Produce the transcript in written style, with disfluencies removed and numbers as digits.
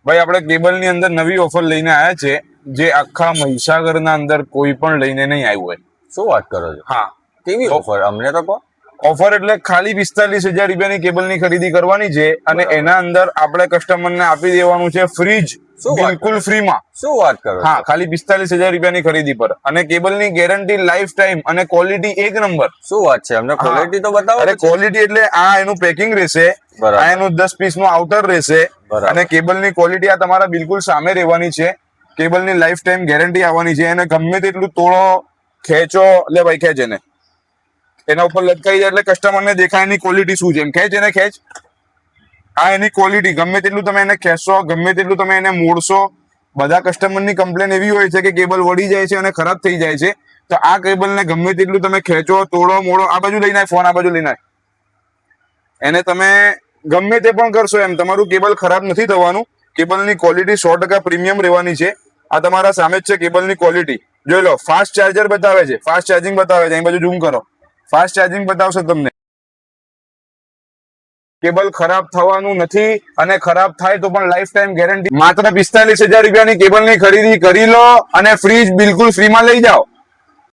ભાઈ આપણે કેબલ ની અંદર નવી ઓફર લઈને આવ્યા છે, જે આખા મહીસાગરના અંદર કોઈ પણ લઈને નહીં આવ્યું હોય. શું વાત કરો છો? હા, કેવી ઓફર અમને તો કહો. ઓફર એટલે ખાલી 45,000 રૂપિયાની કેબલ ની ખરીદી કરવાની છે અને એના અંદર આપણે કસ્ટમર ને આપી દેવાનું છે ફ્રીજ, શું વાત બિલકુલ ફ્રીમાં. શું વાત કરો છો? હા, ખાલી 45,000 રૂપિયાની ખરીદી પર અને કેબલ ની ગેરંટી લાઈફ ટાઈમ અને ક્વોલિટી એક નંબર. શું વાત છે, અમને ક્વોલિટી તો બતાવો. અરે ક્વોલિટી એટલે આ એનું પેકિંગ રહેશે, બરાબર. આ એનું 10 પીસ નું આઉટર રહેશે બરાબર. અને કેબલ ની ક્વોલિટી આ તમારા બિલકુલ સામે રહેવાની છે. કેબલ ની લાઈફ ટાઈમ ગેરંટી આવવાની છે. એને ગમે તેટલું તોડો, ખેંચો, લે ભાઈ ખેંચ એને, એના ઉપર લટકાઈ જાય એટલે કસ્ટમર ને દેખાય એની ક્વોલિટી શું છે. એમ ખેંચ એને, ખેંચ. આ એની ક્વોલિટી, ગમે તેટલું તમે એને ખેંચશો, ગમે તેટલું તમે એને મોડશો. બધા કસ્ટમર ની કમ્પ્લેન એવી હોય છે કે કેબલ વળી જાય છે અને ખરાબ થઈ જાય છે. તો આ કેબલ ને ગમે તેટલું તમે ખેંચો, તોડો, મોડો, આ બાજુ લઈને ફોન આ બાજુ લઈને એને તમે ગમે તે પણ કરશો એમ તમારું કેબલ ખરાબ નથી થવાનું. કેબલની ક્વોલિટી 100% પ્રીમિયમ રહેવાની છે. આ તમારા સામે જ છે કેબલની ક્વોલિટી, જોઈ લો. ફાસ્ટ ચાર્જર બતાવે છે, ફાસ્ટ ચાર્જિંગ બતાવે છે. અહીં બાજુ ઝૂમ કરો, ફાસ્ટ ચાર્જિંગ બતાવશે તમને. કેબલ ખરાબ થવાનું નથી અને ખરાબ થાય તો પણ લાઈફ ટાઈમ ગેરંટી. માત્ર 45,000 રૂપિયાની કેબલની ખરીદી કરી લો અને ફ્રીજ બિલકુલ ફ્રીમાં લઈ જાઓ.